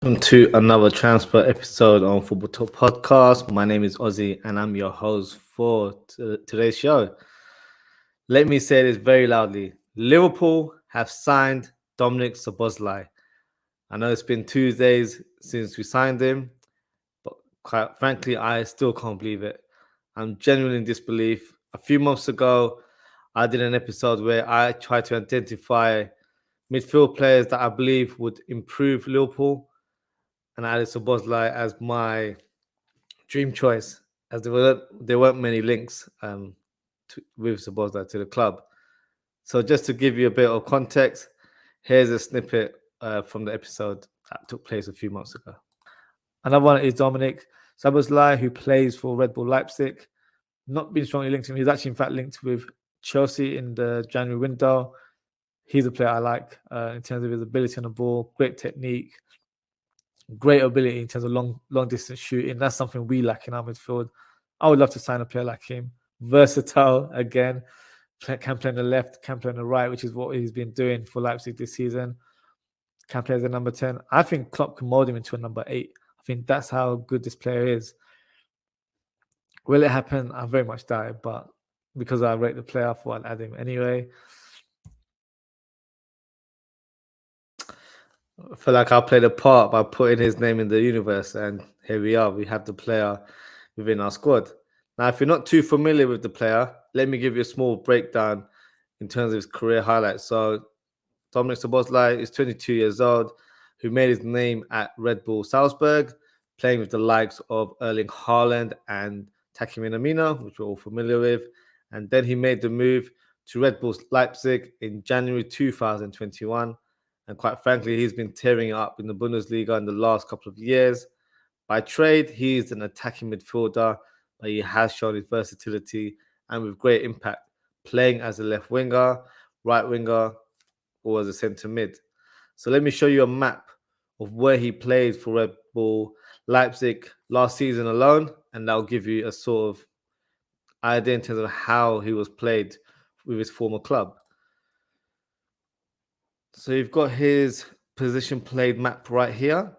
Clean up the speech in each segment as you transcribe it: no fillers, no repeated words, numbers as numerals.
Welcome to another transfer episode on Football Talk Podcast. My name is Ozzie and I'm your host for today's show. Let me say this very loudly. Liverpool have signed Dominik Szoboszlai. I know it's been 2 days since we signed him, but quite frankly, I still can't believe it. I'm genuinely in disbelief. A few months ago, I did an episode where I tried to identify midfield players that I believe would improve Liverpool, and I added Szoboszlai as my dream choice, as there weren't many links with Szoboszlai to the club. So just to give you a bit of context, here's a snippet from the episode that took place a few months ago. Another one is Dominik Szoboszlai, who plays for Red Bull Leipzig. Not been strongly linked to him. He's actually, in fact, linked with Chelsea in the January window. He's a player I like in terms of his ability on the ball, great technique, great ability in terms of long distance shooting. That's something we lack in our midfield. I would love to sign a player like him. Versatile again, can play on the left, can play on the right, which is what he's been doing for Leipzig this season. Can play as a number 10. I think Klopp can mold him into a number 8. I think that's how good this player is. Will it happen? I very much doubt it, but because I rate the player, I thought I'd add him anyway. I feel like I'll play the part by putting his name in the universe, and here we are. We have the player within our squad. Now, if you're not too familiar with the player, let me give you a small breakdown in terms of his career highlights. So, Dominik Szoboszlai is 22 years old, who made his name at Red Bull Salzburg, playing with the likes of Erling Haaland and Taki Minamino, which we're all familiar with. And then he made the move to Red Bull Leipzig in January 2021. And quite frankly, he's been tearing it up in the Bundesliga in the last couple of years. By trade, he's an attacking midfielder, but he has shown his versatility and with great impact, playing as a left winger, right winger, or as a centre mid. So let me show you a map of where he played for Red Bull Leipzig last season alone, and that'll give you a sort of idea in terms of how he was played with his former club. So you've got his position played map right here.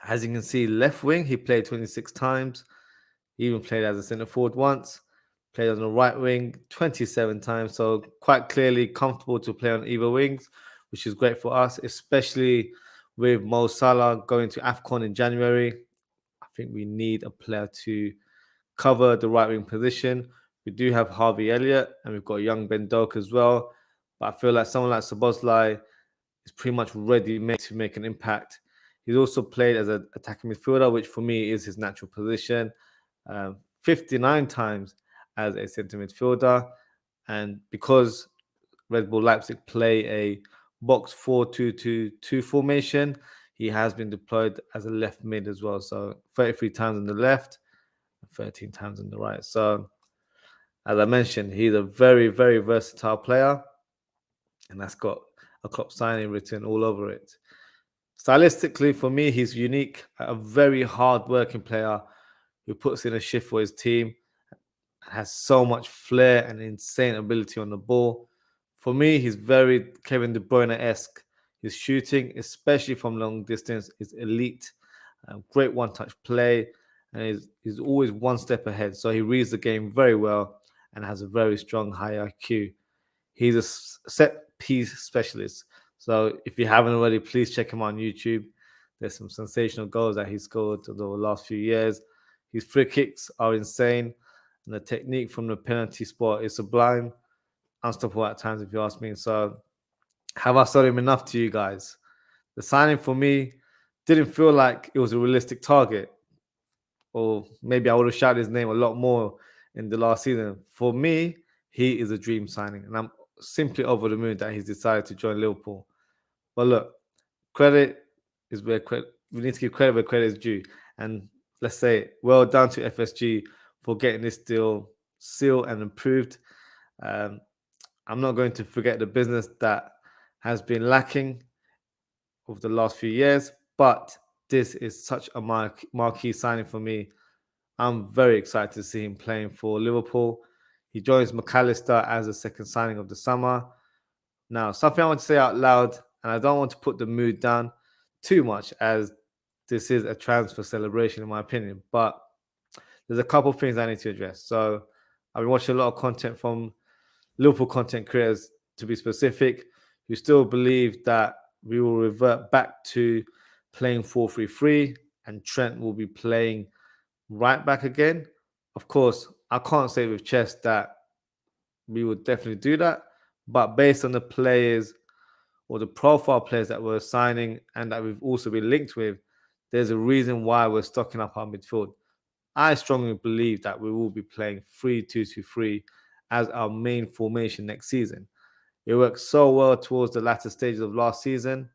As you can see, left wing, he played 26 times. He even played as a centre forward once. Played on the right wing 27 times. So quite clearly comfortable to play on either wings, which is great for us, especially with Mo Salah going to AFCON in January. I think we need a player to cover the right wing position. We do have Harvey Elliott and we've got young Ben Doak as well. But I feel like someone like Szoboszlai is pretty much ready made to make an impact. He's also played as an attacking midfielder, which for me is his natural position. 59 times as a centre midfielder. And because Red Bull Leipzig play a box 4-2-2-2 formation, he has been deployed as a left mid as well. So 33 times on the left, 13 times on the right. So as I mentioned, he's a very, very versatile player. And that's got a Klopp signing written all over it. Stylistically, for me, he's unique, a very hard-working player who puts in a shift for his team, has so much flair and insane ability on the ball. For me, he's very Kevin De Bruyne-esque. His shooting, especially from long distance, is elite. Great one-touch play, and he's always one step ahead. So he reads the game very well and has a very strong high IQ. He's a set-piece specialist. So if you haven't already, please check him out on YouTube. There's some sensational goals that he scored over the last few years. His free kicks are insane. And the technique from the penalty spot is sublime. Unstoppable at times, if you ask me. So have I sold him enough to you guys? The signing for me didn't feel like it was a realistic target. Or maybe I would have shouted his name a lot more in the last season. For me, he is a dream signing. And I'm simply over the moon that he's decided to join Liverpool. But look, credit is where credit. We need to give credit where credit is due. And let's say, well done to FSG for getting this deal sealed and approved. I'm not going to forget the business that has been lacking over the last few years, but this is such a marquee signing for me. I'm very excited to see him playing for Liverpool. He joins McAllister as a second signing of the summer. Now, something I want to say out loud, and I don't want to put the mood down too much, as this is a transfer celebration, in my opinion. But there's a couple of things I need to address. So I've been watching a lot of content from Liverpool content creators, to be specific, who still believe that we will revert back to playing 4-3-3 and Trent will be playing right back again. Of course, I can't say with chest that we would definitely do that, but based on the players or the profile players that we're signing and that we've also been linked with, there's a reason why we're stocking up our midfield. I strongly believe that we will be playing 3-2-2-3 as our main formation next season. It worked so well towards the latter stages of last season,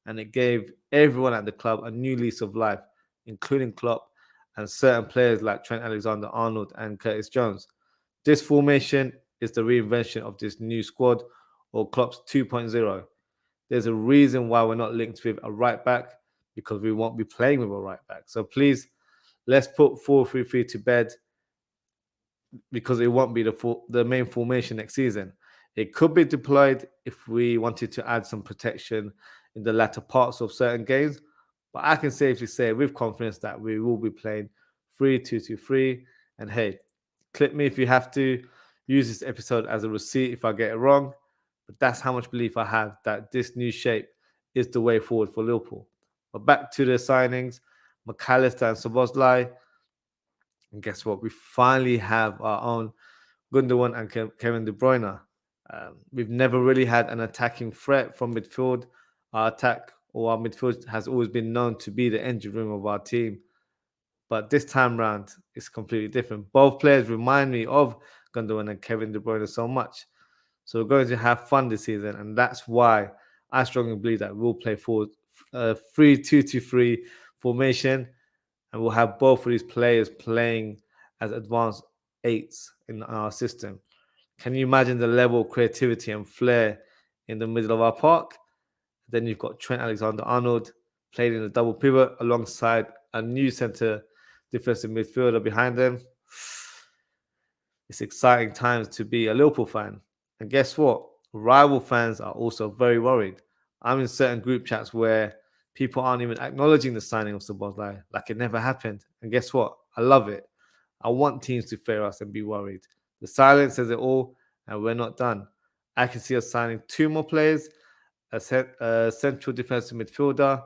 and it gave everyone at the club a new lease of life, including Klopp and certain players like Trent Alexander-Arnold and Curtis Jones. This formation is the reinvention of this new squad, or Klopp's 2.0. There's a reason why we're not linked with a right back, because we won't be playing with a right back. So please, let's put 4-3-3 to bed, because it won't be the main formation next season. It could be deployed if we wanted to add some protection in the latter parts of certain games, but I can safely say with confidence that we will be playing 3-2-2-3. And hey, clip me if you have to. Use this episode as a receipt if I get it wrong, but that's how much belief I have that this new shape is the way forward for Liverpool. But back to the signings, McAllister and Szoboszlai. And guess what? We finally have our own Gundogan and Kevin De Bruyne. We've never really had an attacking threat from midfield. Our midfield has always been known to be the engine room of our team. But this time round, it's completely different. Both players remind me of Gundogan and Kevin De Bruyne so much. So we're going to have fun this season, and that's why I strongly believe that we'll play 3-2-2-3 formation, and we'll have both of these players playing as advanced eights in our system. Can you imagine the level of creativity and flair in the middle of our park? Then you've got Trent Alexander-Arnold playing in a double pivot alongside a new centre defensive midfielder behind them. It's exciting times to be a Liverpool fan. And guess what? Rival fans are also very worried. I'm in certain group chats where people aren't even acknowledging the signing of Szoboszlai, like it never happened. And guess what? I love it. I want teams to fear us and be worried. The silence says it all, and we're not done. I can see us signing 2 more players, a central defensive midfielder,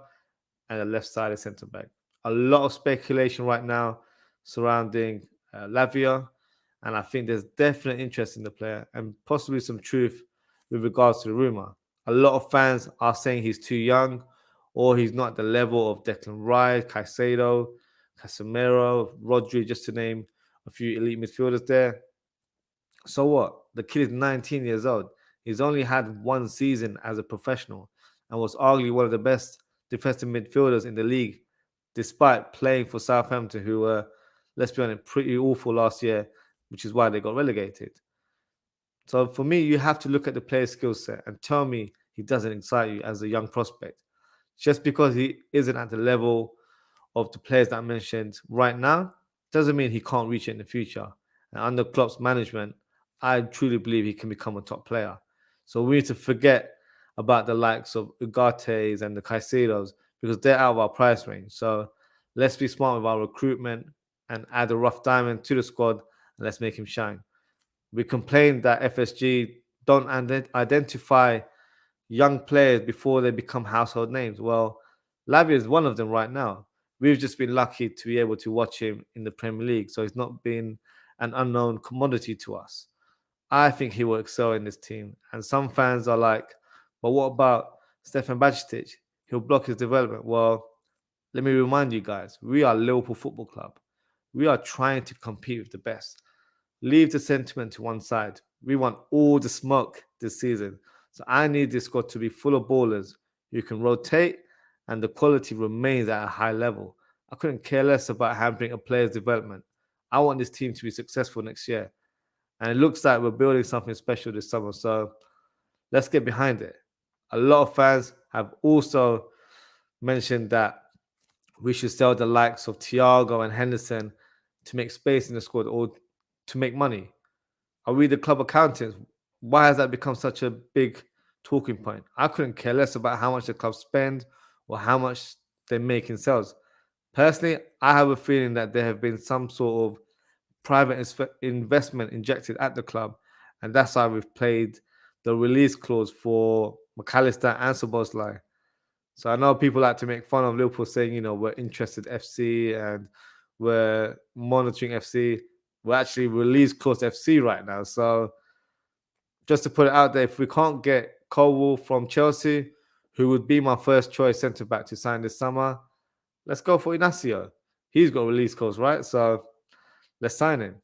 and a left-sided centre-back. A lot of speculation right now surrounding Lavia, and I think there's definite interest in the player and possibly some truth with regards to the rumour. A lot of fans are saying he's too young, or he's not at the level of Declan Rice, Caicedo, Casemiro, Rodri, just to name a few elite midfielders there. So what? The kid is 19 years old. He's only had 1 season as a professional and was arguably one of the best defensive midfielders in the league, despite playing for Southampton, who were, let's be honest, pretty awful last year, which is why they got relegated. So for me, you have to look at the player's skill set and tell me he doesn't excite you as a young prospect. Just because he isn't at the level of the players that I mentioned right now doesn't mean he can't reach it in the future. And under Klopp's management, I truly believe he can become a top player. So we need to forget about the likes of Ugates and the Caicedos, because they're out of our price range. So let's be smart with our recruitment and add a rough diamond to the squad, and let's make him shine. We complain that FSG don't identify young players before they become household names. Well, Lavia is one of them right now. We've just been lucky to be able to watch him in the Premier League, so he's not been an unknown commodity to us. I think he will excel in this team. And some fans are like, but what about Stefan Bajcetic? He'll block his development. Well, let me remind you guys, we are Liverpool Football Club. We are trying to compete with the best. Leave the sentiment to one side. We want all the smoke this season. So I need this squad to be full of ballers who can rotate and the quality remains at a high level. I couldn't care less about hampering a player's development. I want this team to be successful next year. And it looks like we're building something special this summer. So let's get behind it. A lot of fans have also mentioned that we should sell the likes of Thiago and Henderson to make space in the squad or to make money. Are we the club accountants? Why has that become such a big talking point? I couldn't care less about how much the club spend or how much they make in sales. Personally, I have a feeling that there have been some sort of private investment injected at the club, and that's why we've played the release clause for McAllister and Szoboszlai. So I know people like to make fun of Liverpool saying, we're interested FC and we're monitoring FC. We're actually release clause FC right now. So just to put it out there, if we can't get Colwell from Chelsea, who would be my first choice centre back to sign this summer, let's go for Inacio. He's got release clause, right? So let's sign him.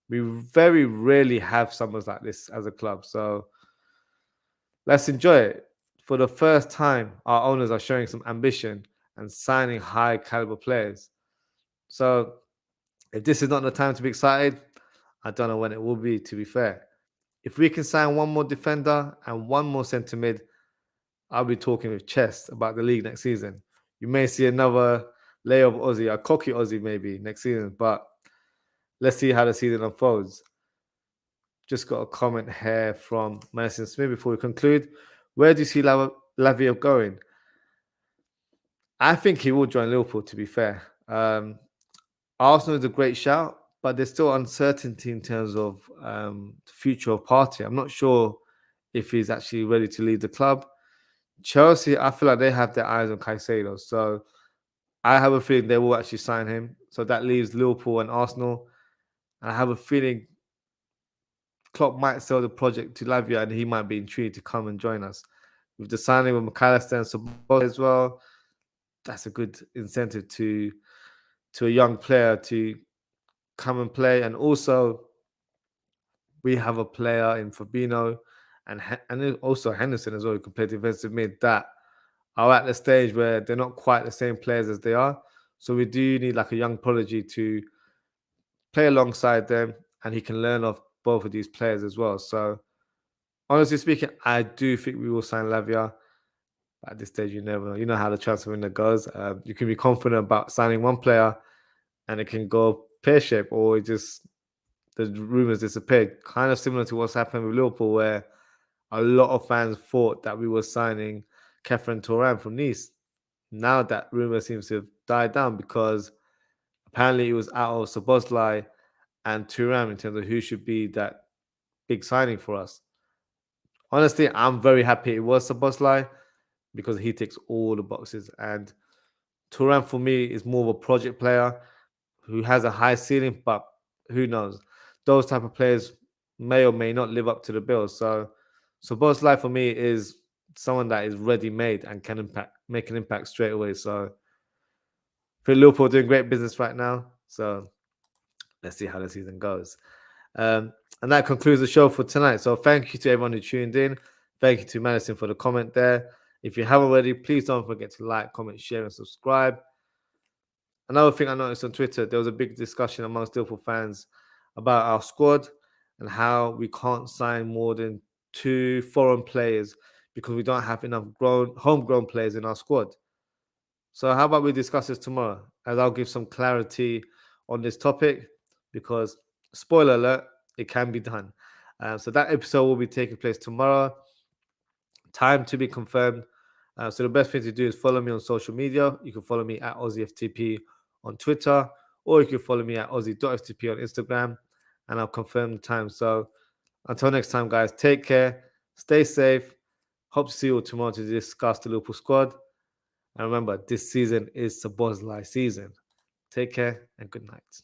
We very rarely have summers like this as a club. So let's enjoy it. For the first time, our owners are showing some ambition and signing high caliber players. So if this is not the time to be excited, I don't know when it will be, to be fair. If we can sign one more defender and one more centre mid, I'll be talking with chest about the league next season. You may see another layer of Ozzie, a cocky Ozzie maybe next season, but let's see how the season unfolds. Just got a comment here from Madison Smith before we conclude. Where do you see Lavia going? I think he will join Liverpool, to be fair. Arsenal is a great shout, but there's still uncertainty in terms of the future of Partey. I'm not sure if he's actually ready to leave the club. Chelsea, I feel like they have their eyes on Caicedo. So I have a feeling they will actually sign him. So that leaves Liverpool and Arsenal. And I have a feeling Klopp might sell the project to Lavia and he might be intrigued to come and join us. With the signing with McAllister and Szoboszlai as well, that's a good incentive to a young player to come and play. And also, we have a player in Fabinho and also Henderson as well, who can play defensive mid, that are at the stage where they're not quite the same players as they are. So we do need like a young prodigy to play alongside them, and he can learn off both of these players as well. So honestly speaking, I do think we will sign Lavia. At this stage, you never know. You know how the transfer window goes. You can be confident about signing one player, and it can go pear-shaped, or it just the rumors disappeared. Kind of similar to what's happened with Liverpool, where a lot of fans thought that we were signing Kefren Turan from Nice. Now that rumor seems to have died down because apparently it was out of Szoboszlai and Turan in terms of who should be that big signing for us. Honestly, I'm very happy it was Szoboszlai because he ticks all the boxes. And Turan for me is more of a project player who has a high ceiling, but who knows? Those type of players may or may not live up to the bill. So Szoboszlai for me is someone that is ready-made and can make an impact straight away. So for Liverpool doing great business right now. So let's see how the season goes. And that concludes the show for tonight. So thank you to everyone who tuned in. Thank you to Madison for the comment there. If you haven't already, please don't forget to like, comment, share, and subscribe. Another thing I noticed on Twitter, there was a big discussion amongst Liverpool fans about our squad and how we can't sign more than 2 foreign players because we don't have enough homegrown players in our squad. So how about we discuss this tomorrow, as I'll give some clarity on this topic, because spoiler alert, it can be done. So that episode will be taking place tomorrow. Time to be confirmed. So the best thing to do is follow me on social media. You can follow me at OzzieFTP on Twitter, or you can follow me at Ozzie.ftp on Instagram, and I'll confirm the time. So until next time, guys, take care, stay safe. Hope to see you all tomorrow to discuss the Liverpool squad. And remember, this season is Szoboszlai season. Take care and good night.